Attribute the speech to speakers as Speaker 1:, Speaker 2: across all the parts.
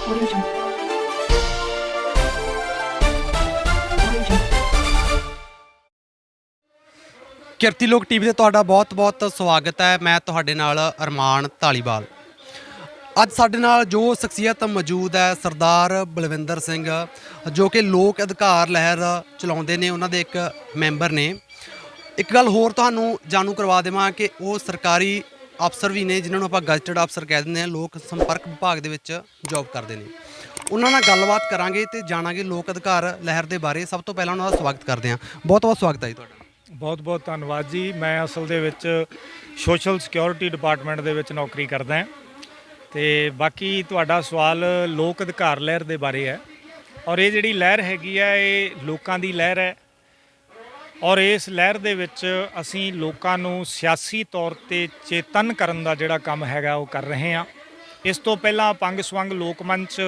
Speaker 1: Audio Jungle. Audio Jungle.
Speaker 2: ਕਿਰਤੀ ਲੋਕ TV ਤੇ ਤੁਹਾਡਾ ਬਹੁਤ-ਬਹੁਤ ਸਵਾਗਤ ਹੈ। ਮੈਂ ਤੁਹਾਡੇ ਨਾਲ ਅਰਮਾਨ ਧਾਲੀਵਾਲ। ਅੱਜ ਸਾਡੇ ਨਾਲ ਜੋ ਸ਼ਖਸੀਅਤ ਮੌਜੂਦ ਹੈ ਸਰਦਾਰ ਬਲਵਿੰਦਰ ਸਿੰਘ, ਜੋ ਕਿ ਲੋਕ ਅਧਿਕਾਰ ਲਹਿਰ ਚਲਾਉਂਦੇ ਨੇ, ਉਹਨਾਂ ਦੇ ਇੱਕ ਮੈਂਬਰ ਨੇ। ਇੱਕ ਗੱਲ ਹੋਰ ਤੁਹਾਨੂੰ ਜਾਣੂ ਕਰਵਾ ਦੇਵਾਂ ਕਿ ਉਹ ਸਰਕਾਰੀ ਅਫਸਰ ਵੀ ਨੇ, ਜਿਨ੍ਹਾਂ ਨੂੰ ਆਪਾਂ ਗਜ਼ਟਡ ਅਫਸਰ ਕਹਿ ਦਿੰਦੇ ਹਾਂ। ਲੋਕ ਸੰਪਰਕ ਵਿਭਾਗ ਦੇ ਵਿੱਚ ਜੌਬ ਕਰਦੇ ਨੇ। ਉਹਨਾਂ ਨਾਲ ਗੱਲਬਾਤ ਕਰਾਂਗੇ ਤੇ ਜਾਣਾਂਗੇ ਲੋਕ ਅਧਿਕਾਰ ਲਹਿਰ ਦੇ ਬਾਰੇ। ਸਭ ਤੋਂ ਪਹਿਲਾਂ ਉਹਨਾਂ ਦਾ ਸਵਾਗਤ ਕਰਦੇ ਹਾਂ। ਬਹੁਤ-ਬਹੁਤ ਸਵਾਗਤ ਹੈ ਜੀ ਤੁਹਾਡਾ।
Speaker 3: ਬਹੁਤ ਬਹੁਤ ਧੰਨਵਾਦ ਜੀ। ਮੈਂ ਅਸਲ ਦੇ ਵਿੱਚ ਸੋਸ਼ਲ ਸਿਕਿਉਰਿਟੀ ਡਿਪਾਰਟਮੈਂਟ ਦੇ ਵਿੱਚ ਨੌਕਰੀ ਕਰਦਾ ਹਾਂ। ਅਤੇ ਬਾਕੀ ਤੁਹਾਡਾ ਸਵਾਲ ਲੋਕ ਅਧਿਕਾਰ ਲਹਿਰ ਦੇ ਬਾਰੇ ਹੈ, ਔਰ ਇਹ ਜਿਹੜੀ ਲਹਿਰ ਹੈਗੀ ਹੈ ਇਹ ਲੋਕਾਂ ਦੀ ਲਹਿਰ ਹੈ, ਔਰ ਇਸ ਲਹਿਰ ਦੇ ਵਿੱਚ ਅਸੀਂ ਲੋਕਾਂ ਨੂੰ ਸਿਆਸੀ ਤੌਰ 'ਤੇ ਚੇਤਨ ਕਰਨ ਦਾ ਜਿਹੜਾ ਕੰਮ ਹੈਗਾ ਉਹ ਕਰ ਰਹੇ ਹਾਂ। ਇਸ ਤੋਂ ਪਹਿਲਾਂ ਪੰਗ ਸਵੰਗ ਲੋਕ ਮੰਚ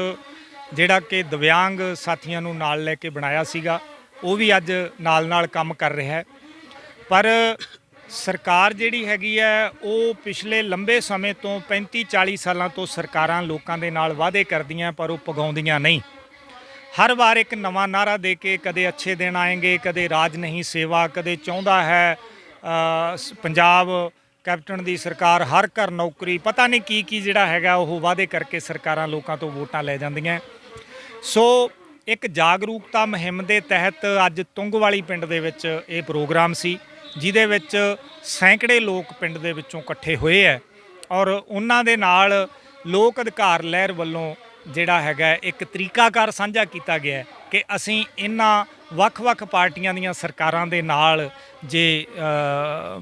Speaker 3: ਜਿਹੜਾ ਕਿ ਦਿਵਿਆਂਗ ਸਾਥੀਆਂ ਨੂੰ ਨਾਲ ਲੈ ਕੇ ਬਣਾਇਆ ਸੀਗਾ, ਉਹ ਵੀ ਅੱਜ ਨਾਲ ਕੰਮ ਕਰ ਰਿਹਾ ਹੈ। ਪਰ ਸਰਕਾਰ ਜਿਹੜੀ ਹੈਗੀ ਹੈ ਉਹ ਪਿਛਲੇ ਲੰਬੇ ਸਮੇਂ ਤੋਂ 35-40 ਸਾਲਾਂ ਤੋਂ ਸਰਕਾਰਾਂ ਲੋਕਾਂ ਦੇ ਨਾਲ ਵਾਅਦੇ ਕਰਦੀਆਂ ਪਰ ਉਹ ਪੁਗਾਉਂਦੀਆਂ ਨਹੀਂ। ਹਰ ਵਾਰ ਇੱਕ ਨਵਾਂ ਨਾਅਰਾ ਦੇ ਕੇ, ਕਦੇ ਅੱਛੇ ਦਿਨ ਆਏਂਗੇ, ਕਦੇ ਰਾਜ ਨਹੀਂ ਸੇਵਾ, ਕਦੇ ਚਾਹੁੰਦਾ ਹੈ ਪੰਜਾਬ ਕੈਪਟਨ ਦੀ ਸਰਕਾਰ, ਹਰ ਘਰ ਨੌਕਰੀ, ਪਤਾ ਨਹੀਂ ਕੀ ਜਿਹੜਾ ਹੈਗਾ ਉਹ ਵਾਅਦੇ ਕਰਕੇ ਸਰਕਾਰਾਂ ਲੋਕਾਂ ਤੋਂ ਵੋਟਾਂ ਲੈ ਜਾਂਦੀਆਂ। ਸੋ ਇੱਕ ਜਾਗਰੂਕਤਾ ਮੁਹਿੰਮ ਦੇ ਤਹਿਤ ਅੱਜ ਤੁੰਗਵਾਲੀ ਪਿੰਡ ਦੇ ਵਿੱਚ ਇਹ ਪ੍ਰੋਗਰਾਮ ਸੀ, ਜਿਹਦੇ ਵਿੱਚ ਸੈਂਕੜੇ ਲੋਕ ਪਿੰਡ ਦੇ ਵਿੱਚੋਂ ਇਕੱਠੇ ਹੋਏ ਹੈ, ਔਰ ਉਹਨਾਂ ਦੇ ਨਾਲ ਲੋਕ ਅਧਿਕਾਰ ਲਹਿਰ ਵੱਲੋਂ ਜਿਹੜਾ ਹੈਗਾ ਇੱਕ ਤਰੀਕਾਕਾਰ ਸਾਂਝਾ ਕੀਤਾ ਗਿਆ ਕਿ ਅਸੀਂ ਇਹਨਾਂ ਵੱਖ-ਵੱਖ ਪਾਰਟੀਆਂ ਦੀਆਂ ਸਰਕਾਰਾਂ ਦੇ ਨਾਲ ਜੇ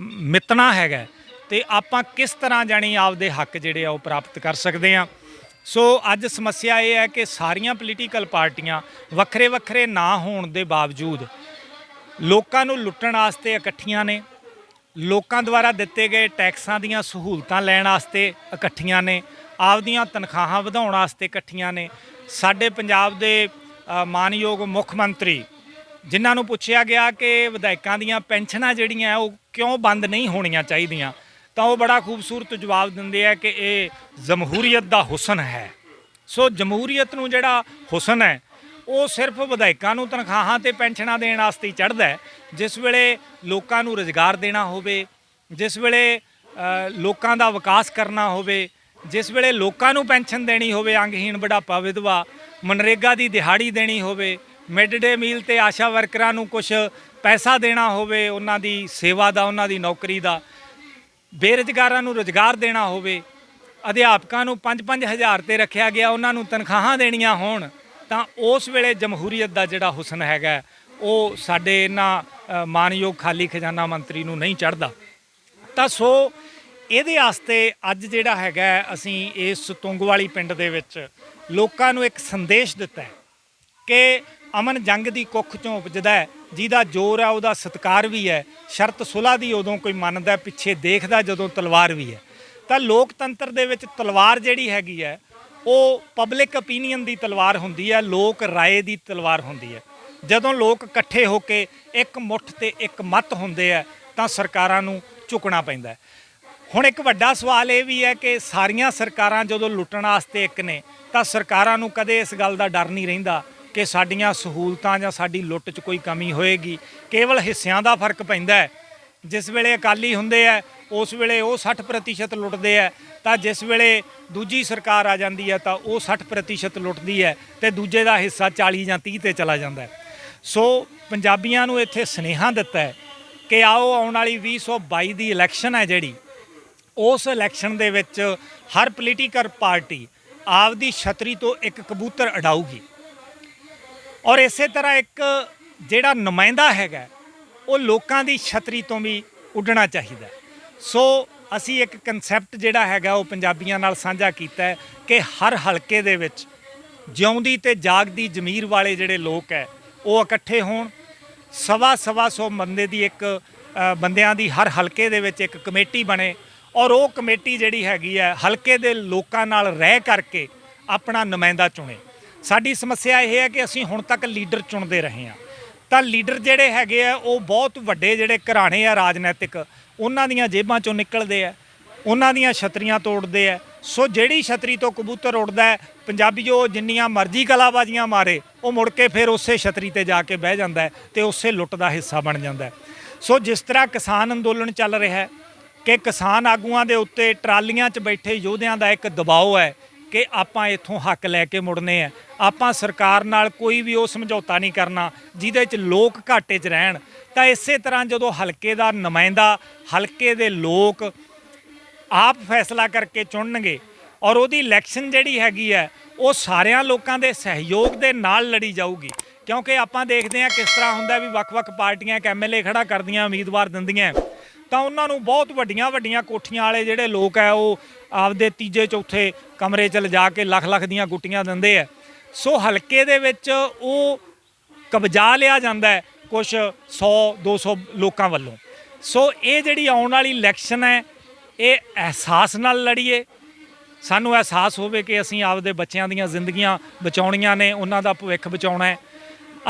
Speaker 3: ਮਿੱਤਣਾ ਹੈਗਾ ਅਤੇ ਆਪਾਂ ਕਿਸ ਤਰ੍ਹਾਂ ਜਾਣੀ ਆਪਦੇ ਹੱਕ ਜਿਹੜੇ ਆ ਉਹ ਪ੍ਰਾਪਤ ਕਰ ਸਕਦੇ ਹਾਂ। ਸੋ ਅੱਜ ਸਮੱਸਿਆ ਇਹ ਹੈ ਕਿ ਸਾਰੀਆਂ ਪੋਲੀਟੀਕਲ ਪਾਰਟੀਆਂ ਵੱਖਰੇ ਨਾ ਹੋਣ ਦੇ ਬਾਵਜੂਦ ਲੋਕਾਂ ਨੂੰ ਲੁੱਟਣ ਵਾਸਤੇ ਇਕੱਠੀਆਂ ਨੇ, ਲੋਕਾਂ ਦੁਆਰਾ ਦਿੱਤੇ ਗਏ ਟੈਕਸਾਂ ਦੀਆਂ ਸਹੂਲਤਾਂ ਲੈਣ ਵਾਸਤੇ ਇਕੱਠੀਆਂ ਨੇ, ਆਪਦੀਆਂ ਤਨਖਾਹਾਂ ਵਧਾਉਣ ਵਾਸਤੇ ਇਕੱਠੀਆਂ ਨੇ। ਸਾਡੇ ਪੰਜਾਬ ਦੇ ਮਾਨਯੋਗ ਮੁੱਖ ਮੰਤਰੀ, ਜਿਨ੍ਹਾਂ ਨੂੰ ਪੁੱਛਿਆ ਗਿਆ ਕਿ ਵਿਧਾਇਕਾਂ ਦੀਆਂ ਪੈਨਸ਼ਨਾਂ ਜਿਹੜੀਆਂ ਉਹ ਕਿਉਂ ਬੰਦ ਨਹੀਂ ਹੋਣੀਆਂ ਚਾਹੀਦੀਆਂ, ਤਾਂ ਉਹ ਬੜਾ ਖੂਬਸੂਰਤ ਜਵਾਬ ਦਿੰਦੇ ਆ ਕਿ ਇਹ ਜਮਹੂਰੀਅਤ ਦਾ ਹੁਸਨ ਹੈ। ਸੋ ਜਮਹੂਰੀਅਤ ਨੂੰ ਜਿਹੜਾ ਹੁਸਨ ਹੈ ਉਹ ਸਿਰਫ ਵਿਧਾਇਕਾਂ ਨੂੰ ਤਨਖਾਹਾਂ ਅਤੇ ਪੈਨਸ਼ਨਾਂ ਦੇਣ ਵਾਸਤੇ ਹੀ ਚੜ੍ਹਦਾ ਹੈ। ਜਿਸ ਵੇਲੇ ਲੋਕਾਂ ਨੂੰ ਰੁਜ਼ਗਾਰ ਦੇਣਾ ਹੋਵੇ, ਜਿਸ ਵੇਲੇ ਲੋਕਾਂ ਦਾ ਵਿਕਾਸ ਕਰਨਾ ਹੋਵੇ, ਜਿਸ ਵੇਲੇ ਲੋਕਾਂ ਨੂੰ ਪੈਨਸ਼ਨ ਦੇਣੀ ਹੋਵੇ, ਅੰਗਹੀਣ, ਬੁਢਾਪਾ, ਵਿਧਵਾ, ਮਨਰੇਗਾ ਦੀ ਦਿਹਾੜੀ ਦੇਣੀ ਹੋਵੇ, ਮਿਡ ਡੇ ਮੀਲ ਤੇ ਆਸ਼ਾ ਵਰਕਰਾਂ ਨੂੰ ਕੁਛ ਪੈਸਾ ਦੇਣਾ ਹੋਵੇ, ਉਹਨਾਂ ਦੀ ਸੇਵਾ ਦਾ, ਉਹਨਾਂ ਦੀ ਨੌਕਰੀ ਦਾ, ਬੇਰੁਜ਼ਗਾਰਾਂ ਨੂੰ ਰੁਜ਼ਗਾਰ ਦੇਣਾ ਹੋਵੇ, ਅਧਿਆਪਕਾਂ ਨੂੰ 5-5 ਹਜ਼ਾਰ 'ਤੇ ਰੱਖਿਆ ਗਿਆ, ਉਹਨਾਂ ਨੂੰ ਤਨਖਾਹਾਂ ਦੇਣੀਆਂ ਹੋਣ, ਤਾਂ ਉਸ ਵੇਲੇ ਜਮਹੂਰੀਅਤ ਦਾ ਜਿਹੜਾ ਹੁਸਨ ਹੈਗਾ ਉਹ ਸਾਡੇ ਇਹਨਾਂ ਮਾਨਯੋਗ ਖਾਲੀ ਖਜ਼ਾਨਾ ਮੰਤਰੀ ਨੂੰ ਨਹੀਂ ਚੜ੍ਹਦਾ। ਤਾਂ ਸੋ ਇਹਦੇ ਵਾਸਤੇ ਅੱਜ ਜਿਹੜਾ ਹੈਗਾ ਅਸੀਂ ਇਸ ਤੁੰਗਵਾਲੀ ਪਿੰਡ ਦੇ ਵਿੱਚ ਲੋਕਾਂ ਨੂੰ ਇੱਕ ਸੰਦੇਸ਼ ਦਿੱਤਾ ਹੈ ਕਿ ਅਮਨ ਜੰਗ ਦੀ ਕੁੱਖ 'ਚੋਂ ਉਪਜਦਾ ਹੈ, ਜਿਹਦਾ ਜ਼ੋਰ ਹੈ ਉਹਦਾ ਸਤਿਕਾਰ ਵੀ ਹੈ, ਸ਼ਰਤ ਸੁਲ੍ਹਾ ਦੀ ਉਦੋਂ ਕੋਈ ਮੰਨਦਾ, ਪਿੱਛੇ ਦੇਖਦਾ ਜਦੋਂ ਤਲਵਾਰ ਵੀ ਹੈ। ਤਾਂ ਲੋਕਤੰਤਰ ਦੇ ਵਿੱਚ ਤਲਵਾਰ ਜਿਹੜੀ ਹੈਗੀ ਹੈ ਉਹ ਪਬਲਿਕ ਓਪੀਨੀਅਨ ਦੀ ਤਲਵਾਰ ਹੁੰਦੀ ਹੈ, ਲੋਕ ਰਾਏ ਦੀ ਤਲਵਾਰ ਹੁੰਦੀ ਹੈ। ਜਦੋਂ ਲੋਕ ਇਕੱਠੇ ਹੋ ਕੇ ਇੱਕ ਮੁੱਠ ਤੇ ਇੱਕ ਮੱਤ ਹੁੰਦੇ ਆ ਤਾਂ ਸਰਕਾਰਾਂ ਨੂੰ ਝੁਕਣਾ ਪੈਂਦਾ। ਹੁਣ ਇੱਕ ਵੱਡਾ ਸਵਾਲ ਇਹ ਵੀ ਹੈ ਕਿ ਸਾਰੀਆਂ ਸਰਕਾਰਾਂ ਜਦੋਂ ਲੁੱਟਣ ਵਾਸਤੇ ਇੱਕ ਨੇ ਤਾਂ ਸਰਕਾਰਾਂ ਨੂੰ ਕਦੇ ਇਸ ਗੱਲ ਦਾ ਡਰ ਨਹੀਂ ਰਹਿੰਦਾ ਕਿ ਸਾਡੀਆਂ ਸਹੂਲਤਾਂ ਜਾਂ ਸਾਡੀ ਲੁੱਟ 'ਚ ਕੋਈ ਕਮੀ ਹੋਏਗੀ। ਕੇਵਲ ਹਿੱਸਿਆਂ ਦਾ ਫਰਕ ਪੈਂਦਾ ਹੈ। ਜਿਸ ਵੇਲੇ ਅਕਾਲੀ ਹੁੰਦੇ ਆ ਉਸ ਵੇਲੇ ਉਹ 60% ਲੁੱਟਦੇ ਆ, ਤਾਂ ਜਿਸ ਵੇਲੇ ਦੂਜੀ ਸਰਕਾਰ ਆ ਜਾਂਦੀ ਹੈ ਤਾਂ ਉਹ 60% ਲੁੱਟਦੀ ਹੈ ਅਤੇ ਦੂਜੇ ਦਾ ਹਿੱਸਾ 40 ਜਾਂ 30 'ਤੇ ਚਲਾ ਜਾਂਦਾ। ਸੋ ਪੰਜਾਬੀਆਂ ਨੂੰ ਇੱਥੇ ਸੁਨੇਹਾ ਦਿੱਤਾ ਹੈ ਕਿ ਆਓ ਆਉਣ ਵਾਲੀ 2022 ਦੀ ਇਲੈਕਸ਼ਨ ਹੈ ਜਿਹੜੀ, ਉਸ ਇਲੈਕਸ਼ਨ ਦੇ ਵਿੱਚ ਹਰ ਪੋਲੀਟੀਕਲ ਪਾਰਟੀ ਆਪਦੀ ਛਤਰੀ ਤੋਂ ਇੱਕ ਕਬੂਤਰ ਉਡਾਊਗੀ, ਔਰ ਇਸੇ ਤਰ੍ਹਾਂ ਇੱਕ ਜਿਹੜਾ ਨੁਮਾਇੰਦਾ ਹੈਗਾ ਉਹ ਲੋਕਾਂ ਦੀ ਛਤਰੀ ਤੋਂ ਵੀ ਉੱਡਣਾ ਚਾਹੀਦਾ। ਸੋ ਅਸੀਂ ਇੱਕ ਕਨਸੈਪਟ ਜਿਹੜਾ ਹੈਗਾ ਉਹ ਪੰਜਾਬੀਆਂ ਨਾਲ ਸਾਂਝਾ ਕੀਤਾ ਹੈ ਕਿ ਹਰ ਹਲਕੇ ਦੇ ਵਿੱਚ ਜਿਉਂਦੀ ਤੇ ਜਾਗਦੀ ਜ਼ਮੀਰ ਵਾਲੇ ਜਿਹੜੇ ਲੋਕ ਹੈ ਉਹ ਇਕੱਠੇ ਹੋਣ। ਸਵਾ ਸੌ ਬੰਦੇ ਦੀ ਇੱਕ ਬੰਦਿਆਂ ਦੀ ਹਰ ਹਲਕੇ ਦੇ ਵਿੱਚ ਇੱਕ ਕਮੇਟੀ ਬਣੇ, ਔਰ ਉਹ ਕਮੇਟੀ ਜਿਹੜੀ ਹੈਗੀ ਹੈ ਹਲਕੇ ਦੇ ਲੋਕਾਂ ਨਾਲ ਰਹਿ ਕਰਕੇ ਆਪਣਾ ਨੁਮਾਇੰਦਾ ਚੁਣੇ। ਸਾਡੀ ਸਮੱਸਿਆ ਇਹ ਹੈ ਕਿ ਅਸੀਂ ਹੁਣ ਤੱਕ ਲੀਡਰ ਚੁਣਦੇ ਰਹੇ ਹਾਂ, ਤਾਂ ਲੀਡਰ ਜਿਹੜੇ ਹੈਗੇ ਆ ਉਹ ਬਹੁਤ ਵੱਡੇ ਜਿਹੜੇ ਘਰਾਣੇ ਆ ਰਾਜਨੀਤਿਕ, ਉਹਨਾਂ ਦੀਆਂ ਜੇਬਾਂ 'ਚੋਂ ਨਿਕਲਦੇ ਆ। ਉਹਨਾਂ ਦੀਆਂ ਛਤਰੀਆਂ ਤੋੜਦੇ ਆ। ਸੋ ਜਿਹੜੀ ਛਤਰੀ ਤੋਂ ਕਬੂਤਰ ਉੱਡਦਾ ਹੈ, ਪੰਜਾਬੀਓ ਜਿੰਨੀਆਂ ਮਰਜ਼ੀ ਕਲਾਬਾਜ਼ੀਆਂ ਮਾਰੇ, ਉਹ ਮੁੜ ਕੇ ਫਿਰ ਉਸੇ ਛਤਰੀ ਤੇ ਜਾ ਕੇ ਬਹਿ ਜਾਂਦਾ ਹੈ ਤੇ ਉਸੇ ਲੁੱਟ ਦਾ ਹਿੱਸਾ ਬਣ ਜਾਂਦਾ ਹੈ। ਸੋ ਜਿਸ ਤਰ੍ਹਾਂ ਕਿਸਾਨ ਅੰਦੋਲਨ ਚੱਲ ਰਿਹਾ ਹੈ ਕਿ ਕਿਸਾਨ ਆਗੂਆਂ ਦੇ ਉੱਤੇ ਟਰਾਲੀਆਂ 'ਚ ਬੈਠੇ ਯੋਧਿਆਂ ਦਾ ਇੱਕ ਦਬਾਅ ਹੈ ਕਿ ਆਪਾਂ ਇੱਥੋਂ ਹੱਕ ਲੈ ਕੇ ਮੁੜਨੇ ਆ, ਆਪਾਂ ਸਰਕਾਰ ਨਾਲ ਕੋਈ ਵੀ ਉਹ ਸਮਝੌਤਾ ਨਹੀਂ ਕਰਨਾ ਜਿਹਦੇ 'ਚ ਲੋਕ ਘਾਟੇ 'ਚ ਰਹਿਣ। ਤਾਂ ਇਸੇ ਤਰ੍ਹਾਂ ਜਦੋਂ ਹਲਕੇ ਦਾ ਨੁਮਾਇੰਦਾ, ਹਲਕੇ ਦੇ ਲੋਕ ਆਪ ਫੈਸਲਾ ਕਰਕੇ ਚੁਣਨਗੇ ਔਰ ਉਹਦੀ ਇਲੈਕਸ਼ਨ ਜਿਹੜੀ ਹੈਗੀ ਹੈ ਉਹ ਸਾਰਿਆਂ ਲੋਕਾਂ ਦੇ ਸਹਿਯੋਗ ਦੇ ਨਾਲ ਲੜੀ ਜਾਊਗੀ। ਕਿਉਂਕਿ ਆਪਾਂ ਦੇਖਦੇ ਹਾਂ ਕਿਸ ਤਰ੍ਹਾਂ ਹੁੰਦਾ ਵੀ ਵੱਖ-ਵੱਖ ਪਾਰਟੀਆਂ ਇੱਕ ਐਮਐਲਏ ਖੜਾ ਕਰਦੀਆਂ, ਉਮੀਦਵਾਰ ਦਿੰਦੀਆਂ, ਤਾਂ ਉਹਨਾਂ ਨੂੰ ਬਹੁਤ ਵੱਡੀਆਂ ਵੱਡੀਆਂ ਕੋਠੀਆਂ ਵਾਲੇ ਜਿਹੜੇ ਲੋਕ ਹੈ ਉਹ ਆਪਦੇ ਤੀਜੇ ਚੌਥੇ ਕਮਰੇ 'ਚ ਲਿਜਾ ਕੇ ਲੱਖ ਦੀਆਂ ਗੁੱਟੀਆਂ ਦਿੰਦੇ ਆ। ਸੋ ਹਲਕੇ ਦੇ ਵਿੱਚ ਉਹ ਕਬਜ਼ਾ ਲਿਆ ਜਾਂਦਾ ਹੈ ਕੁਛ 100-200 ਲੋਕਾਂ ਵੱਲੋਂ। ਸੋ ਇਹ ਜਿਹੜੀ ਆਉਣ ਵਾਲੀ ਇਲੈਕਸ਼ਨ ਹੈ ਇਹ ਅਹਿਸਾਸ ਨਾਲ ਲੜੀਏ, ਸਾਨੂੰ ਅਹਿਸਾਸ ਹੋਵੇ ਕਿ ਅਸੀਂ ਆਪਦੇ ਬੱਚਿਆਂ ਦੀਆਂ ਜ਼ਿੰਦਗੀਆਂ ਬਚਾਉਣੀਆਂ ਨੇ, ਉਹਨਾਂ ਦਾ ਭਵਿੱਖ ਬਚਾਉਣਾ ਹੈ।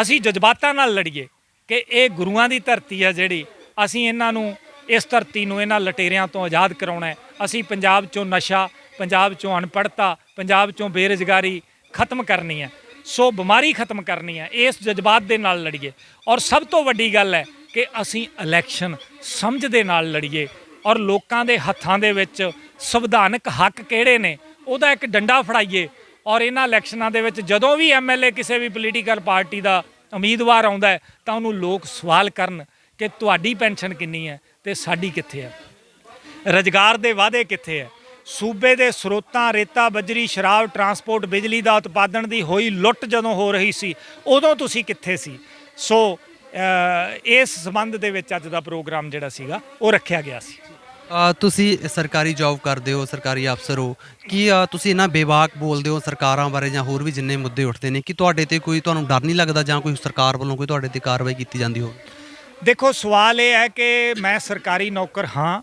Speaker 3: ਅਸੀਂ ਜਜ਼ਬਾਤਾਂ ਨਾਲ ਲੜੀਏ ਕਿ ਇਹ ਗੁਰੂਆਂ ਦੀ ਧਰਤੀ ਹੈ ਜਿਹੜੀ, ਅਸੀਂ ਇਹਨਾਂ ਨੂੰ, ਇਸ ਧਰਤੀ ਨੂੰ ਇਹਨਾਂ ਲਟੇਰਿਆਂ ਤੋਂ ਆਜ਼ਾਦ ਕਰਾਉਣਾ ਹੈ। ਅਸੀਂ ਪੰਜਾਬ 'ਚੋਂ ਨਸ਼ਾ, ਪੰਜਾਬ 'ਚੋਂ ਅਨਪੜ੍ਹਤਾ, ਪੰਜਾਬ 'ਚੋਂ ਬੇਰੁਜ਼ਗਾਰੀ ਖਤਮ ਕਰਨੀ ਹੈ। ਸੋ ਬਿਮਾਰੀ ਖਤਮ ਕਰਨੀ ਹੈ। ਇਸ ਜਜ਼ਬਾਤ ਦੇ ਨਾਲ ਲੜੀਏ ਔਰ ਸਭ ਤੋਂ ਵੱਡੀ ਗੱਲ ਹੈ ਕਿ ਅਸੀਂ ਇਲੈਕਸ਼ਨ ਸਮਝ ਦੇ ਨਾਲ ਲੜੀਏ ਔਰ ਲੋਕਾਂ ਦੇ ਹੱਥਾਂ ਦੇ ਵਿੱਚ ਸੰਵਿਧਾਨਕ ਹੱਕ ਕਿਹੜੇ ਨੇ ਉਹਦਾ ਇੱਕ ਡੰਡਾ ਫੜਾਈਏ। ਔਰ ਇਹਨਾਂ ਇਲੈਕਸ਼ਨਾਂ ਦੇ ਵਿੱਚ ਜਦੋਂ ਵੀ ਐਮਐਲਏ ਕਿਸੇ ਵੀ ਪੋਲੀਟੀਕਲ ਪਾਰਟੀ ਦਾ ਉਮੀਦਵਾਰ ਆਉਂਦਾ ਹੈ ਤਾਂ ਉਹਨੂੰ ਲੋਕ ਸਵਾਲ ਕਰਨ ਕਿ ਤੁਹਾਡੀ ਪੈਨਸ਼ਨ ਕਿੰਨੀ ਹੈ ਤੇ ਸਾਡੀ ਕਿੱਥੇ ਹੈ, ਰੁਜ਼ਗਾਰ ਦੇ ਵਾਅਦੇ ਕਿੱਥੇ ਹੈ, ਸੂਬੇ ਦੇ ਸਰੋਤਾਂ ਰੇਤਾ, ਬਜਰੀ, ਸ਼ਰਾਬ, ਟਰਾਂਸਪੋਰਟ, ਬਿਜਲੀ ਦਾ ਉਤਪਾਦਨ ਦੀ ਹੋਈ ਲੁੱਟ ਜਦੋਂ ਹੋ ਰਹੀ ਸੀ ਉਦੋਂ ਤੁਸੀਂ ਕਿੱਥੇ ਸੀ। ਸੋ ਇਸ ਸੰਬੰਧ ਦੇ ਵਿੱਚ ਅੱਜ ਦਾ ਪ੍ਰੋਗਰਾਮ ਜਿਹੜਾ ਸੀਗਾ ਉਹ ਰੱਖਿਆ ਗਿਆ ਸੀ।
Speaker 2: ਤੁਸੀਂ ਸਰਕਾਰੀ ਜੌਬ ਕਰਦੇ ਹੋ, ਸਰਕਾਰੀ ਅਫਸਰ ਹੋ, ਕੀ ਤੁਸੀਂ ਇੰਨਾ ਬੇਬਾਕ ਬੋਲਦੇ ਹੋ ਸਰਕਾਰਾਂ ਬਾਰੇ ਜਾਂ ਹੋਰ ਵੀ ਜਿੰਨੇ ਮੁੱਦੇ ਉੱਠਦੇ ਨੇ, ਕਿ ਤੁਹਾਡੇ ਤੇ ਕੋਈ, ਤੁਹਾਨੂੰ ਡਰ ਨਹੀਂ ਲੱਗਦਾ ਜਾਂ ਕੋਈ ਸਰਕਾਰ ਵੱਲੋਂ ਕੋਈ ਤੁਹਾਡੇ ਤੇ ਕਾਰਵਾਈ ਕੀਤੀ ਜਾਂਦੀ ਹੋਵੇ?
Speaker 3: ਦੇਖੋ, ਸਵਾਲ ਇਹ ਹੈ ਕਿ ਮੈਂ ਸਰਕਾਰੀ ਨੌਕਰ ਹਾਂ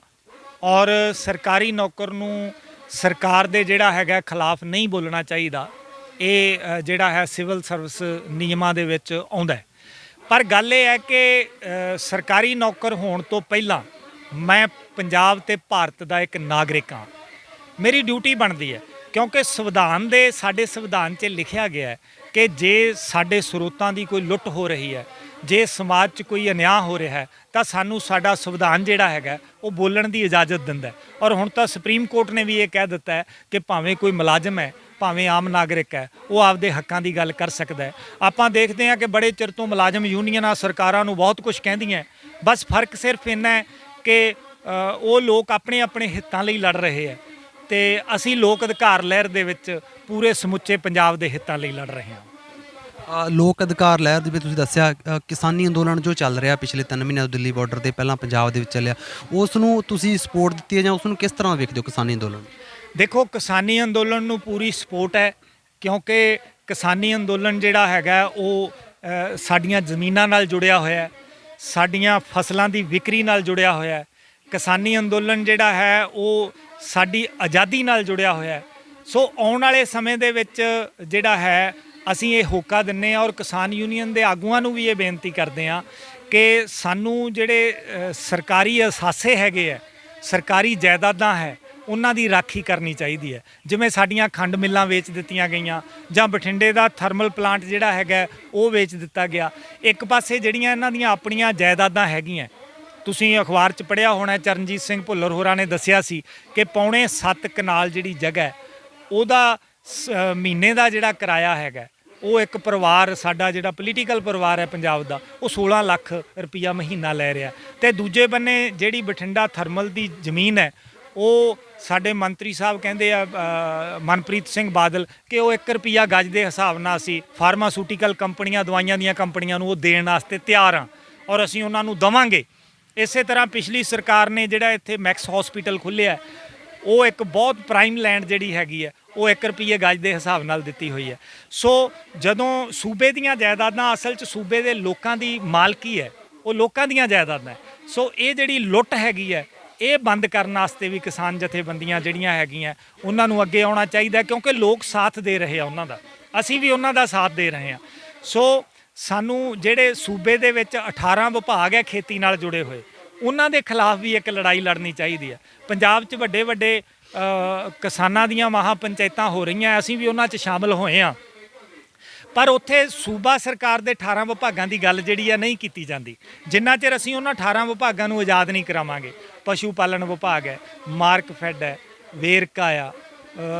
Speaker 3: ਔਰ ਸਰਕਾਰੀ ਨੌਕਰ ਨੂੰ ਸਰਕਾਰ ਦੇ ਜਿਹੜਾ ਹੈਗਾ ਖਿਲਾਫ ਨਹੀਂ ਬੋਲਣਾ ਚਾਹੀਦਾ। ਇਹ ਜਿਹੜਾ ਹੈ ਸਿਵਲ ਸਰਵਿਸ ਨਿਯਮਾਂ ਦੇ ਵਿੱਚ ਆਉਂਦਾ ਹੈ। ਪਰ ਗੱਲ ਇਹ ਹੈ ਕਿ ਸਰਕਾਰੀ ਨੌਕਰ ਹੋਣ ਤੋਂ ਪਹਿਲਾਂ ਮੈਂ ਪੰਜਾਬ ਤੇ ਭਾਰਤ ਦਾ ਇੱਕ ਨਾਗਰਿਕ ਹਾਂ। ਮੇਰੀ ਡਿਊਟੀ ਬਣਦੀ ਹੈ ਕਿਉਂਕਿ ਸੰਵਿਧਾਨ ਦੇ, ਸਾਡੇ ਸੰਵਿਧਾਨ 'ਚ ਲਿਖਿਆ ਗਿਆ ਹੈ ਕਿ ਜੇ ਸਾਡੇ ਸਰੋਤਾਂ ਦੀ ਕੋਈ ਲੁੱਟ ਹੋ ਰਹੀ ਹੈ, ਜੇ ਸਮਾਜ 'ਚ ਕੋਈ ਅਨਿਆਂ ਹੋ ਰਿਹਾ ਹੈ ਤਾਂ ਸਾਨੂੰ ਸਾਡਾ ਸੰਵਿਧਾਨ ਜਿਹੜਾ ਹੈਗਾ ਉਹ ਬੋਲਣ ਦੀ ਇਜਾਜ਼ਤ ਦਿੰਦਾ ਹੈ। ਔਰ ਹੁਣ ਤਾਂ ਸੁਪਰੀਮ ਕੋਰਟ ਨੇ ਵੀ ਇਹ ਕਹਿ ਦਿੱਤਾ ਹੈ ਕਿ ਭਾਵੇਂ ਕੋਈ ਮੁਲਾਜ਼ਮ ਹੈ, ਭਾਵੇਂ ਆਮ ਨਾਗਰਿਕ ਹੈ, ਉਹ ਆਪਦੇ ਹੱਕਾਂ ਦੀ ਗੱਲ ਕਰ ਸਕਦਾ ਹੈ। ਆਪਾਂ ਦੇਖਦੇ ਹਾਂ ਕਿ ਬੜੇ ਚਿਰ ਤੋਂ ਮੁਲਾਜ਼ਮ ਯੂਨੀਅਨਾਂ ਸਰਕਾਰਾਂ ਨੂੰ ਬਹੁਤ ਕੁਝ ਕਹਿੰਦੀਆਂ, ਬਸ ਫਰਕ ਸਿਰਫ ਇੰਨਾ ਹੈ ਕਿ ਉਹ ਲੋਕ ਆਪਣੇ ਆਪਣੇ ਹਿੱਤਾਂ ਲਈ ਲੜ ਰਹੇ ਹੈ ਤੇ ਅਸੀਂ ਲੋਕ ਅਧਿਕਾਰ ਲਹਿਰ ਦੇ ਵਿੱਚ ਪੂਰੇ ਸਮੁੱਚੇ ਪੰਜਾਬ ਦੇ ਹਿੱਤਾਂ ਲਈ ਲੜ ਰਹੇ ਹਾਂ।
Speaker 2: ਲੋਕ ਅਧਿਕਾਰ ਲਹਿਰ ਦੇ ਵਿੱਚ ਤੁਸੀਂ ਦੱਸਿਆ ਕਿਸਾਨੀ ਅੰਦੋਲਨ ਜੋ ਚੱਲ ਰਿਹਾ ਪਿਛਲੇ 3 ਮਹੀਨਿਆਂ ਤੋਂ ਦਿੱਲੀ ਬਾਰਡਰ ਤੇ, ਪਹਿਲਾਂ ਪੰਜਾਬ ਦੇ ਵਿੱਚ ਚੱਲਿਆ, ਉਸ ਨੂੰ ਤੁਸੀਂ ਸਪੋਰਟ ਦਿੱਤੀ ਹੈ ਜਾਂ ਉਸ ਨੂੰ ਕਿਸ ਤਰ੍ਹਾਂ ਵੇਖਦੇ ਹੋ ਕਿਸਾਨੀ ਅੰਦੋਲਨ?
Speaker 3: ਦੇਖੋ, ਕਿਸਾਨੀ ਅੰਦੋਲਨ ਨੂੰ ਪੂਰੀ ਸਪੋਰਟ ਹੈ ਕਿਉਂਕਿ ਕਿਸਾਨੀ ਅੰਦੋਲਨ ਜਿਹੜਾ ਹੈਗਾ ਉਹ ਸਾਡੀਆਂ ਜ਼ਮੀਨਾਂ ਨਾਲ ਜੁੜਿਆ ਹੋਇਆ ਹੈ, ਸਾਡੀਆਂ ਫਸਲਾਂ ਦੀ ਵਿਕਰੀ ਨਾਲ ਜੁੜਿਆ ਹੋਇਆ ਹੈ। ਕਿਸਾਨੀ ਅੰਦੋਲਨ ਜਿਹੜਾ ਹੈ ਉਹ ਸਾਡੀ ਆਜ਼ਾਦੀ ਨਾਲ ਜੁੜਿਆ ਹੋਇਆ ਹੈ। ਸੋ ਆਉਣ ਵਾਲੇ ਸਮੇਂ ਦੇ ਵਿੱਚ ਜਿਹੜਾ ਹੈ ਅਸੀਂ ਇਹ ਹੋਕਾ ਦਿੰਦੇ ਹਾਂ ਔਰ ਕਿਸਾਨ ਯੂਨੀਅਨ ਦੇ ਆਗੂਆਂ ਨੂੰ ਵੀ ਇਹ ਬੇਨਤੀ ਕਰਦੇ ਹਾਂ ਕਿ ਸਾਨੂੰ ਜਿਹੜੇ ਸਰਕਾਰੀ ਅਸਾਸੇ ਹੈਗੇ ਹੈ, ਸਰਕਾਰੀ ਜਾਇਦਾਦਾਂ ਹੈ, ਉਹਨਾਂ ਦੀ ਰਾਖੀ ਕਰਨੀ ਚਾਹੀਦੀ ਹੈ। ਜਿਵੇਂ ਸਾਡੀਆਂ ਖੰਡ ਮਿੱਲਾਂ ਵੇਚ ਦਿੱਤੀਆਂ ਗਈਆਂ ਜਾਂ ਬਠਿੰਡੇ ਦਾ ਥਰਮਲ ਪਲਾਂਟ ਜਿਹੜਾ ਹੈਗਾ ਉਹ ਵੇਚ ਦਿੱਤਾ ਗਿਆ। ਇੱਕ ਪਾਸੇ ਜਿਹੜੀਆਂ ਇਹਨਾਂ ਦੀਆਂ ਆਪਣੀਆਂ ਜਾਇਦਾਦਾਂ ਹੈਗੀਆਂ, ਤੁਸੀਂ ਅਖਬਾਰ 'ਚ ਪੜ੍ਹਿਆ ਹੋਣਾ, ਚਰਨਜੀਤ ਸਿੰਘ ਭੁੱਲਰ ਹੋਰਾਂ ਨੇ ਦੱਸਿਆ ਸੀ ਕਿ 7.25 ਕਨਾਲ ਜਿਹੜੀ ਜਗ੍ਹਾ ਉਹਦਾ ਮਹੀਨੇ ਦਾ ਜਿਹੜਾ ਕਿਰਾਇਆ ਹੈਗਾ ਉਹ ਇੱਕ ਪਰਿਵਾਰ, ਸਾਡਾ ਜਿਹੜਾ ਪੋਲੀਟੀਕਲ ਪਰਿਵਾਰ ਹੈ ਪੰਜਾਬ ਦਾ, ਉਹ 16 ਲੱਖ ਰੁਪਈਆ ਮਹੀਨਾ ਲੈ ਰਿਹਾ। ਅਤੇ ਦੂਜੇ ਬੰਨੇ ਜਿਹੜੀ ਬਠਿੰਡਾ ਥਰਮਲ ਦੀ ਜ਼ਮੀਨ ਹੈ ਉਹ ਸਾਡੇ ਮੰਤਰੀ ਸਾਹਿਬ ਕਹਿੰਦੇ ਆ ਮਨਪ੍ਰੀਤ ਸਿੰਘ ਬਾਦਲ ਕਿ ਉਹ 1 ਰੁਪਈਆ ਗਜ ਦੇ ਹਿਸਾਬ ਨਾਲ ਅਸੀਂ ਫਾਰਮਾਸੂਟੀਕਲ ਕੰਪਨੀਆਂ, ਦਵਾਈਆਂ ਦੀਆਂ ਕੰਪਨੀਆਂ ਨੂੰ ਉਹ ਦੇਣ ਵਾਸਤੇ ਤਿਆਰ ਹਾਂ ਔਰ ਅਸੀਂ ਉਹਨਾਂ ਨੂੰ ਦੇਵਾਂਗੇ। ਇਸੇ ਤਰ੍ਹਾਂ ਪਿਛਲੀ ਸਰਕਾਰ ਨੇ ਜਿਹੜਾ ਇੱਥੇ ਮੈਕਸ ਹੌਸਪੀਟਲ ਖੁੱਲ੍ਹਿਆ ਉਹ ਇੱਕ ਬਹੁਤ ਪ੍ਰਾਈਮ ਲੈਂਡ ਜਿਹੜੀ ਹੈਗੀ ਹੈ ਉਹ 1 ਰੁਪਈਏ ਗਜ ਦੇ ਹਿਸਾਬ ਨਾਲ ਦਿੱਤੀ ਹੋਈ ਹੈ। ਸੋ ਜਦੋਂ ਸੂਬੇ ਦੀਆਂ ਜਾਇਦਾਦਾਂ ਅਸਲ 'ਚ ਸੂਬੇ ਦੇ ਲੋਕਾਂ ਦੀ ਮਾਲਕੀ ਹੈ, ਉਹ ਲੋਕਾਂ ਦੀਆਂ ਜਾਇਦਾਦਾਂ। ਸੋ ਇਹ ਜਿਹੜੀ ਲੁੱਟ ਹੈਗੀ ਹੈ ਇਹ ਬੰਦ ਕਰਨ ਵਾਸਤੇ ਵੀ ਕਿਸਾਨ ਜਥੇਬੰਦੀਆਂ ਜਿਹੜੀਆਂ ਹੈਗੀਆਂ ਉਹਨਾਂ ਨੂੰ ਅੱਗੇ ਆਉਣਾ ਚਾਹੀਦਾ ਕਿਉਂਕਿ ਲੋਕ ਸਾਥ ਦੇ ਰਹੇ ਆ ਉਹਨਾਂ ਦਾ, ਅਸੀਂ ਵੀ ਉਹਨਾਂ ਦਾ ਸਾਥ ਦੇ ਰਹੇ ਹਾਂ। ਸੋ ਸਾਨੂੰ ਜਿਹੜੇ ਸੂਬੇ ਦੇ ਵਿੱਚ 18 ਵਿਭਾਗ ਹੈ ਖੇਤੀ ਨਾਲ ਜੁੜੇ ਹੋਏ, ਉਹਨਾਂ ਦੇ ਖਿਲਾਫ ਵੀ ਇੱਕ ਲੜਾਈ ਲੜਨੀ ਚਾਹੀਦੀ ਹੈ। ਪੰਜਾਬ 'ਚ ਵੱਡੇ ਵੱਡੇ ਕਿਸਾਨਾਂ ਦੀਆਂ ਮਹਾਂ ਪੰਚਾਇਤਾਂ ਹੋ ਰਹੀਆਂ, ਅਸੀਂ ਵੀ ਉਹਨਾਂ 'ਚ ਸ਼ਾਮਲ ਹੋਏ ਹਾਂ, ਪਰ ਉੱਥੇ ਸੂਬਾ ਸਰਕਾਰ ਦੇ 18 ਵਿਭਾਗਾਂ ਦੀ ਗੱਲ ਜਿਹੜੀ ਆ ਨਹੀਂ ਕੀਤੀ ਜਾਂਦੀ। ਜਿੰਨਾ ਚਿਰ ਅਸੀਂ ਉਹਨਾਂ 18 ਵਿਭਾਗਾਂ ਨੂੰ ਆਜ਼ਾਦ ਨਹੀਂ ਕਰਾਵਾਂਗੇ, ਪਸ਼ੂ ਪਾਲਣ ਵਿਭਾਗ ਹੈ, ਮਾਰਕਫੈਡ ਹੈ, ਵੇਰਕਾ ਆ,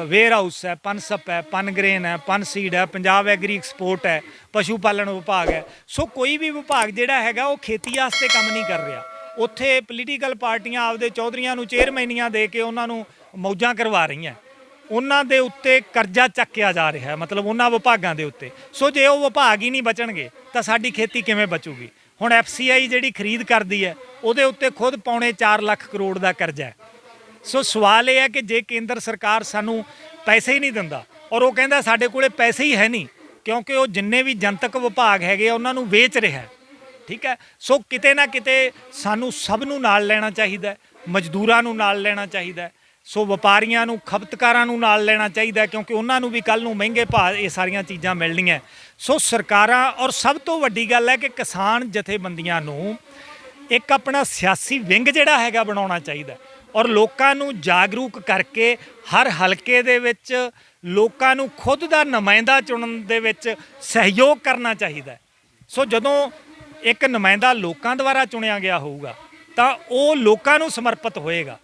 Speaker 3: ਵੇਅਰ ਹਾਊਸ ਹੈ, ਪਨਸਪ ਹੈ, ਪਨਗ੍ਰੇਨ ਹੈ, ਪਨਸੀਡ ਹੈ, ਪੰਜਾਬ ਐਗਰੀ ਐਕਸਪੋਰਟ ਹੈ, ਪਸ਼ੂ ਪਾਲਣ ਵਿਭਾਗ ਹੈ। ਸੋ ਕੋਈ ਵੀ ਵਿਭਾਗ ਜਿਹੜਾ ਹੈਗਾ ਉਹ ਖੇਤੀ ਵਾਸਤੇ ਕੰਮ ਨਹੀਂ ਕਰ ਰਿਹਾ। ਉੱਥੇ ਪੋਲੀਟੀਕਲ ਪਾਰਟੀਆਂ ਆਪਦੇ ਚੌਧਰੀਆਂ ਨੂੰ ਚੇਅਰਮੈਨੀਆਂ ਦੇ ਕੇ ਉਹਨਾਂ ਨੂੰ ਮੌਜਾਂ ਕਰਵਾ ਰਹੀਆਂ, ਉਹਨਾਂ ਦੇ ਉੱਤੇ ਕਰਜ਼ਾ ਚੱਕਿਆ ਜਾ ਰਿਹਾ ਹੈ, ਮਤਲਬ ਉਹਨਾਂ ਵਿਭਾਗਾਂ ਦੇ ਉੱਤੇ। ਸੋ ਜੇ ਉਹ ਵਿਭਾਗ ਹੀ ਨਹੀਂ ਬਚਣਗੇ ਤਾਂ ਸਾਡੀ ਖੇਤੀ ਕਿਵੇਂ ਬਚੂਗੀ? ਹੁਣ FCI ਜਿਹੜੀ ਖਰੀਦ ਕਰਦੀ ਹੈ ਉਹਦੇ ਉੱਤੇ ਖੁਦ ਪੌਣੇ 4 ਲੱਖ ਕਰੋੜ ਦਾ ਕਰਜ਼ਾ ਹੈ। ਸੋ ਸਵਾਲ ਇਹ ਹੈ ਕਿ ਜੇ ਕੇਂਦਰ ਸਰਕਾਰ ਸਾਨੂੰ ਪੈਸੇ ਹੀ ਨਹੀਂ ਦਿੰਦਾ, ਔਰ ਉਹ ਕਹਿੰਦਾ ਸਾਡੇ ਕੋਲੇ ਪੈਸੇ ਹੀ ਹੈ ਨਹੀਂ, ਕਿਉਂਕਿ ਉਹ ਜਿੰਨੇ ਵੀ ਜਨਤਕ ਵਿਭਾਗ ਹੈਗੇ ਆ ਉਹਨਾਂ ਨੂੰ ਵੇਚ ਰਿਹਾ, ਠੀਕ ਹੈ। ਸੋ ਕਿਤੇ ਨਾ ਕਿਤੇ ਸਾਨੂੰ ਸਭ ਨੂੰ ਨਾਲ ਲੈਣਾ ਚਾਹੀਦਾ, ਮਜ਼ਦੂਰਾਂ ਨੂੰ ਨਾਲ ਲੈਣਾ ਚਾਹੀਦਾ, ਸੋ ਵਪਾਰੀਆਂ ਨੂੰ, ਖਪਤਕਾਰਾਂ ਨੂੰ ਨਾਲ ਲੈਣਾ ਚਾਹੀਦਾ, ਕਿਉਂਕਿ ਉਹਨਾਂ ਨੂੰ ਵੀ ਕੱਲ੍ਹ ਨੂੰ ਮਹਿੰਗੇ ਭਾਅ ਇਹ ਸਾਰੀਆਂ ਚੀਜ਼ਾਂ ਮਿਲਣੀਆਂ। ਸੋ ਸਰਕਾਰਾਂ, ਔਰ ਸਭ ਤੋਂ ਵੱਡੀ ਗੱਲ ਹੈ ਕਿ ਕਿਸਾਨ ਜਥੇਬੰਦੀਆਂ ਨੂੰ ਇੱਕ ਆਪਣਾ ਸਿਆਸੀ ਵਿੰਗ ਜਿਹੜਾ ਹੈਗਾ ਬਣਾਉਣਾ ਚਾਹੀਦਾ, ਔਰ ਲੋਕਾਂ ਨੂੰ ਜਾਗਰੂਕ ਕਰਕੇ ਹਰ ਹਲਕੇ ਦੇ ਵਿੱਚ ਲੋਕਾਂ ਨੂੰ ਖੁਦ ਦਾ ਨੁਮਾਇੰਦਾ ਚੁਣਨ ਦੇ ਵਿੱਚ ਸਹਿਯੋਗ ਕਰਨਾ ਚਾਹੀਦਾ। ਸੋ ਜਦੋਂ ਇੱਕ ਨੁਮਾਇੰਦਾ ਲੋਕਾਂ ਦੁਆਰਾ ਚੁਣਿਆ ਗਿਆ ਹੋਊਗਾ ਤਾਂ ਉਹ ਲੋਕਾਂ ਨੂੰ ਸਮਰਪਿਤ ਹੋਏਗਾ।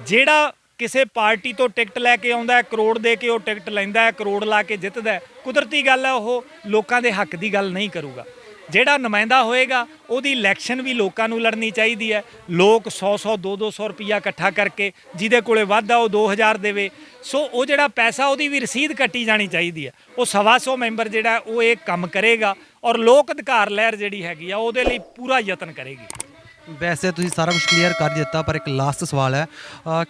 Speaker 3: ਜਿਹੜਾ ਕਿਸੇ ਪਾਰਟੀ ਤੋਂ ਟਿਕਟ ਲੈ ਕੇ ਆਉਂਦਾ ਹੈ, ਕਰੋੜ ਦੇ ਕੇ ਉਹ ਟਿਕਟ ਲੈਂਦਾ ਹੈ, ਕਰੋੜ ਲਾ ਕੇ ਜਿੱਤਦਾ, ਕੁਦਰਤੀ ਗੱਲ ਹੈ ਉਹ ਲੋਕਾਂ ਦੇ ਹੱਕ ਦੀ ਗੱਲ ਨਹੀਂ ਕਰੂਗਾ। ਜਿਹੜਾ ਨੁਮਾਇੰਦਾ ਹੋਏਗਾ ਉਹਦੀ ਇਲੈਕਸ਼ਨ ਵੀ ਲੋਕਾਂ ਨੂੰ ਲੜਨੀ ਚਾਹੀਦੀ ਹੈ। ਲੋਕ 100-100 200-200 ਰੁਪਈਆ ਇਕੱਠਾ ਕਰਕੇ, ਜਿਹਦੇ ਕੋਲੇ ਵੱਧ ਆ ਉਹ 2000 ਦੇਵੇ। ਸੋ ਉਹ ਜਿਹੜਾ ਪੈਸਾ ਉਹਦੀ ਵੀ ਰਸੀਦ ਕੱਟੀ ਜਾਣੀ ਚਾਹੀਦੀ ਹੈ। ਉਹ 125 ਮੈਂਬਰ ਜਿਹੜਾ ਉਹ ਇਹ ਕੰਮ ਕਰੇਗਾ, ਔਰ ਲੋਕ ਅਧਿਕਾਰ ਲਹਿਰ ਜਿਹੜੀ ਹੈਗੀ ਆ ਉਹਦੇ ਲਈ ਪੂਰਾ ਯਤਨ ਕਰੇਗੀ।
Speaker 2: ਵੈਸੇ ਤੁਸੀਂ ਸਾਰਾ ਕੁਝ ਕਲੀਅਰ ਕਰ ਦਿੱਤਾ, ਪਰ ਇੱਕ ਲਾਸਟ ਸਵਾਲ ਹੈ।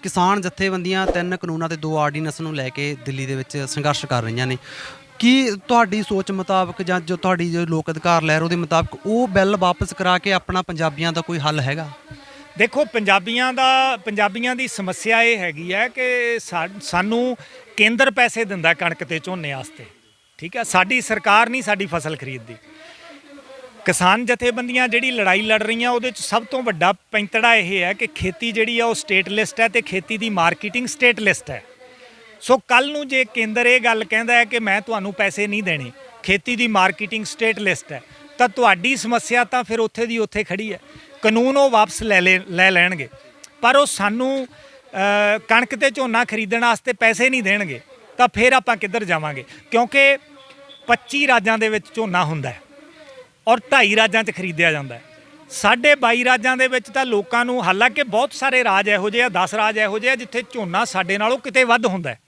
Speaker 2: ਕਿਸਾਨ ਜਥੇਬੰਦੀਆਂ 3 ਕਾਨੂੰਨਾਂ ਤੇ 2 ਆਰਡੀਨੈਂਸ ਨੂੰ ਲੈ ਕੇ ਦਿੱਲੀ ਦੇ ਵਿੱਚ ਸੰਘਰਸ਼ ਕਰ ਰਹੀਆਂ ਨੇ। ਕੀ ਤੁਹਾਡੀ ਸੋਚ ਮੁਤਾਬਕ ਜਾਂ ਜੋ ਤੁਹਾਡੀ ਜੋ ਲੋਕ ਅਧਿਕਾਰ ਲਹਿਰ ਉਹਦੇ ਮੁਤਾਬਕ ਉਹ ਬਿੱਲ ਵਾਪਸ ਕਰਾ ਕੇ ਆਪਣਾ ਪੰਜਾਬੀਆਂ ਦਾ ਕੋਈ ਹੱਲ ਹੈਗਾ?
Speaker 3: ਦੇਖੋ, ਪੰਜਾਬੀਆਂ ਦੀ ਸਮੱਸਿਆ ਇਹ ਹੈਗੀ ਹੈ ਕਿ ਸਾਨੂੰ ਕੇਂਦਰ ਪੈਸੇ ਦਿੰਦਾ ਕਣਕ ਤੇ ਝੋਨੇ ਵਾਸਤੇ, ਠੀਕ ਹੈ। ਸਾਡੀ ਸਰਕਾਰ ਨਹੀਂ ਸਾਡੀ ਫਸਲ ਖਰੀਦਦੀ। ਕਿਸਾਨ ਜਥੇਬੰਦੀਆਂ ਜਿਹੜੀ ਲੜਾਈ ਲੜ ਰਹੀਆਂ ਉਹਦੇ 'ਚ ਸਭ ਤੋਂ ਵੱਡਾ ਪੈਂਤੜਾ ਇਹ ਹੈ ਕਿ ਖੇਤੀ ਜਿਹੜੀ ਆ ਉਹ ਸਟੇਟ ਲਿਸਟ ਹੈ ਤੇ ਖੇਤੀ ਦੀ ਮਾਰਕੀਟਿੰਗ ਸਟੇਟ ਲਿਸਟ ਹੈ। ਸੋ ਕੱਲ੍ਹ ਨੂੰ ਜੇ ਕੇਂਦਰ ਇਹ ਗੱਲ ਕਹਿੰਦਾ ਹੈ ਕਿ ਮੈਂ ਤੁਹਾਨੂੰ ਪੈਸੇ ਨਹੀਂ ਦੇਣੇ, ਖੇਤੀ ਦੀ ਮਾਰਕੀਟਿੰਗ ਸਟੇਟ ਲਿਸਟ ਹੈ, ਤਾਂ ਤੁਹਾਡੀ ਸਮੱਸਿਆ ਤਾਂ ਫਿਰ ਉੱਥੇ ਦੀ ਉੱਥੇ ਖੜੀ ਹੈ। ਕਾਨੂੰਨ ਉਹ ਵਾਪਸ ਲੈ ਲੈਣਗੇ, ਪਰ ਉਹ ਸਾਨੂੰ ਕਣਕ ਤੇ ਝੋਨਾ ਖਰੀਦਣ ਵਾਸਤੇ ਪੈਸੇ ਨਹੀਂ ਦੇਣਗੇ, ਤਾਂ ਫਿਰ ਆਪਾਂ ਕਿੱਧਰ ਜਾਵਾਂਗੇ? ਕਿਉਂਕਿ 25 ਰਾਜਾਂ ਦੇ ਵਿੱਚ ਝੋਨਾ ਹੁੰਦਾ ਹੈ ਔਰ 2.5 ਰਾਜਾਂ 'ਚ ਖਰੀਦਿਆ ਜਾਂਦਾ ਹੈ। 22.5 ਰਾਜਾਂ ਦੇ ਵਿੱਚ ਤਾਂ ਲੋਕਾਂ ਨੂੰ, ਹਾਲਾਂਕਿ ਬਹੁਤ ਸਾਰੇ ਰਾਜ ਇਹੋ ਜਿਹੇ ਆ, 10 ਰਾਜ ਇਹੋ ਜਿਹੇ ਆ ਜਿੱਥੇ ਝੋਨਾ ਸਾਡੇ ਨਾਲੋਂ ਕਿਤੇ ਵੱਧ ਹੁੰਦਾ ਹੈ।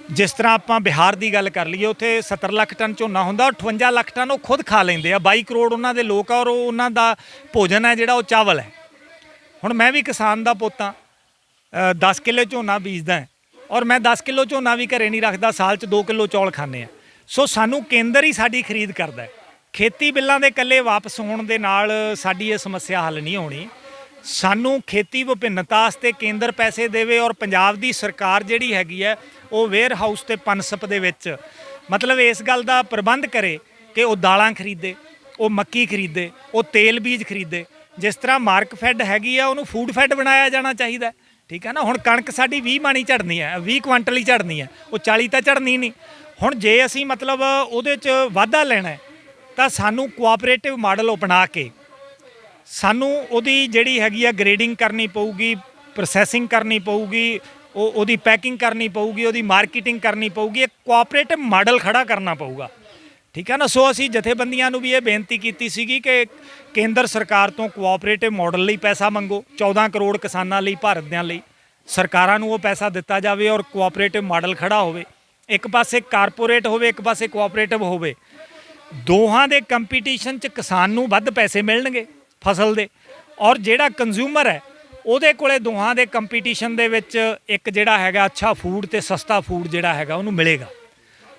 Speaker 3: ਜਿਸ ਤਰ੍ਹਾਂ ਆਪਾਂ ਬਿਹਾਰ ਦੀ ਗੱਲ ਕਰ ਲਈਏ, ਉੱਥੇ 70 ਲੱਖ ਟਨ ਝੋਨਾ ਹੁੰਦਾ ਔਰ 58 ਲੱਖ ਟਨ ਉਹ ਖੁਦ ਖਾ ਲੈਂਦੇ ਆ। 22 ਕਰੋੜ ਉਹਨਾਂ ਦੇ ਲੋਕ ਆ ਔਰ ਉਹਨਾਂ ਦਾ ਭੋਜਨ ਹੈ ਜਿਹੜਾ ਉਹ ਚਾਵਲ ਹੈ। ਹੁਣ ਮੈਂ ਵੀ ਕਿਸਾਨ ਦਾ ਪੁੱਤ ਹਾਂ, 10 ਕਿੱਲੇ ਝੋਨਾ ਬੀਜਦਾ ਔਰ ਮੈਂ 10 ਕਿੱਲੋ ਝੋਨਾ ਵੀ ਘਰੇ ਨਹੀਂ ਰੱਖਦਾ, ਸਾਲ 'ਚ 2 ਕਿੱਲੋ ਚੌਲ ਖਾਂਦੇ ਆ। ਸੋ ਸਾਨੂੰ ਕੇਂਦਰ ਹੀ ਸਾਡੀ ਖਰੀਦ ਕਰਦਾ ਹੈ। ਖੇਤੀ ਬਿੱਲਾਂ ਦੇ ਇਕੱਲੇ ਵਾਪਸ ਹੋਣ ਦੇ ਨਾਲ ਸਾਡੀ ਇਹ ਸਮੱਸਿਆ ਹੱਲ ਨਹੀਂ ਹੋਣੀ। ਸਾਨੂੰ ਖੇਤੀ ਵਿਭਿੰਨਤਾ ਵਾਸਤੇ ਕੇਂਦਰ ਪੈਸੇ ਦੇਵੇ ਔਰ ਪੰਜਾਬ ਦੀ ਸਰਕਾਰ ਜਿਹੜੀ ਹੈਗੀ ਹੈ ਉਹ ਵੇਅਰ ਹਾਊਸ ਤੇ ਪਨਸਪ ਦੇ ਵਿੱਚ ਮਤਲਬ ਇਸ ਗੱਲ ਦਾ ਪ੍ਰਬੰਧ ਕਰੇ ਕਿ ਉਹ ਦਾਲਾਂ ਖਰੀਦੇ, ਉਹ ਮੱਕੀ ਖਰੀਦੇ, ਉਹ ਤੇਲ ਬੀਜ ਖਰੀਦੇ। ਜਿਸ ਤਰ੍ਹਾਂ ਮਾਰਕਫੈਡ ਹੈਗੀ ਆ ਉਹਨੂੰ ਫੂਡ ਫੈਡ ਬਣਾਇਆ ਜਾਣਾ ਚਾਹੀਦਾ, ਠੀਕ ਹੈ ਨਾ। ਹੁਣ ਕਣਕ ਸਾਡੀ 20 ਮਣ ਹੀ ਝੜਨੀ ਹੈ, 20 ਕੁਆਂਟਲ ਹੀ ਝੜਨੀ ਹੈ, ਉਹ 40 ਤਾਂ ਝੜਨੀ ਨਹੀਂ। ਹੁਣ ਜੇ ਅਸੀਂ ਮਤਲਬ ਉਹਦੇ 'ਚ ਵਾਧਾ ਲੈਣਾ ਤਾਂ ਸਾਨੂੰ ਕੋਆਪਰੇਟਿਵ ਮਾਡਲ ਅਪਣਾ ਕੇ ਸਾਨੂੰ ਉਹਦੀ ਜਿਹੜੀ ਹੈਗੀ ਆ ਗ੍ਰੇਡਿੰਗ ਕਰਨੀ ਪਊਗੀ, ਪ੍ਰੋਸੈਸਿੰਗ ਕਰਨੀ ਪਊਗੀ, ਉਹਦੀ ਪੈਕਿੰਗ ਕਰਨੀ ਪਊਗੀ, ਉਹਦੀ ਮਾਰਕੀਟਿੰਗ ਕਰਨੀ ਪਊਗੀ। ਇੱਕ ਕੋਆਪਰੇਟਿਵ ਮਾਡਲ ਖੜਾ ਕਰਨਾ ਪਊਗਾ, ਠੀਕ ਹੈ ਨਾ। ਸੋ ਅਸੀਂ ਜਥੇਬੰਦੀਆਂ ਨੂੰ ਵੀ ਇਹ ਬੇਨਤੀ ਕੀਤੀ ਸੀਗੀ ਕਿ ਕੇਂਦਰ ਸਰਕਾਰ ਤੋਂ ਕੋਆਪਰੇਟਿਵ ਮਾਡਲ ਲਈ ਪੈਸਾ ਮੰਗੋ। 14 ਕਰੋੜ ਕਿਸਾਨਾਂ ਲਈ, ਭਾਰਤ ਦਿਆਂ ਲਈ ਸਰਕਾਰਾਂ ਨੂੰ ਉਹ ਪੈਸਾ ਦਿੱਤਾ ਜਾਵੇ ਔਰ ਕੋਆਪਰੇਟਿਵ ਮਾਡਲ ਖੜਾ ਹੋਵੇ। ਇੱਕ ਪਾਸੇ ਕਾਰਪੋਰੇਟ ਹੋਵੇ, ਇੱਕ ਪਾਸੇ ਕੋਆਪਰੇਟਿਵ ਹੋਵੇ। ਦੋਹਾਂ ਦੇ ਕੰਪੀਟੀਸ਼ਨ 'ਚ ਕਿਸਾਨ ਨੂੰ ਵੱਧ ਪੈਸੇ ਮਿਲਣਗੇ ਫਸਲ ਦੇ, ਔਰ ਜਿਹੜਾ ਕੰਜ਼ਿਊਮਰ ਹੈ ਉਹਦੇ ਕੋਲੇ ਦੋਹਾਂ ਦੇ ਕੰਪੀਟੀਸ਼ਨ ਦੇ ਵਿੱਚ ਇੱਕ ਜਿਹੜਾ ਹੈਗਾ ਅੱਛਾ ਫੂਡ ਤੇ ਸਸਤਾ ਫੂਡ ਜਿਹੜਾ ਹੈਗਾ ਉਹਨੂੰ ਮਿਲੇਗਾ।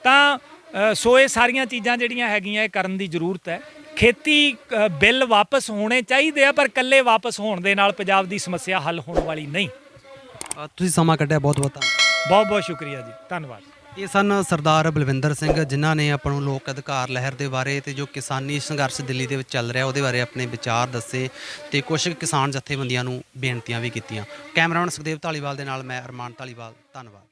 Speaker 3: ਤਾਂ ਸੋ ਇਹ ਸਾਰੀਆਂ ਚੀਜ਼ਾਂ ਜਿਹੜੀਆਂ ਹੈਗੀਆਂ ਇਹ ਕਰਨ ਦੀ ਜ਼ਰੂਰਤ ਹੈ। ਖੇਤੀ ਬਿੱਲ ਵਾਪਸ ਹੋਣੇ ਚਾਹੀਦੇ ਆ, ਪਰ ਇਕੱਲੇ ਵਾਪਸ ਹੋਣ ਦੇ ਨਾਲ ਪੰਜਾਬ ਦੀ ਸਮੱਸਿਆ ਹੱਲ ਹੋਣ ਵਾਲੀ ਨਹੀਂ।
Speaker 2: ਤੁਸੀਂ ਸਮਾਂ ਕੱਢਿਆ, ਬਹੁਤ ਬਹੁਤ ਧੰਨਵਾਦ।
Speaker 3: ਬਹੁਤ ਬਹੁਤ ਸ਼ੁਕਰੀਆ ਜੀ, ਧੰਨਵਾਦ।
Speaker 2: ਇਹ ਸਨ ਸਰਦਾਰ ਬਲਵਿੰਦਰ ਸਿੰਘ, ਜਿਨ੍ਹਾਂ ਨੇ ਆਪਾਂ ਨੂੰ ਲੋਕ ਅਧਿਕਾਰ ਲਹਿਰ ਦੇ ਬਾਰੇ ਤੇ ਜੋ ਕਿਸਾਨੀ ਸੰਘਰਸ਼ ਦਿੱਲੀ ਦੇ ਵਿੱਚ ਚੱਲ ਰਿਹਾ ਉਹਦੇ ਬਾਰੇ ਆਪਣੇ ਵਿਚਾਰ ਦੱਸੇ ਤੇ ਕੁਝ ਕਿਸਾਨ ਜਥੇਬੰਦੀਆਂ ਨੂੰ ਬੇਨਤੀਆਂ ਵੀ ਕੀਤੀਆਂ। ਕੈਮਰਾਮੈਨ ਸੁਖਦੇਵ ਢਾਲੀਵਾਲ ਦੇ ਨਾਲ ਮੈਂ ਅਰਮਾਨ ਢਾਲੀਵਾਲ, ਧੰਨਵਾਦ।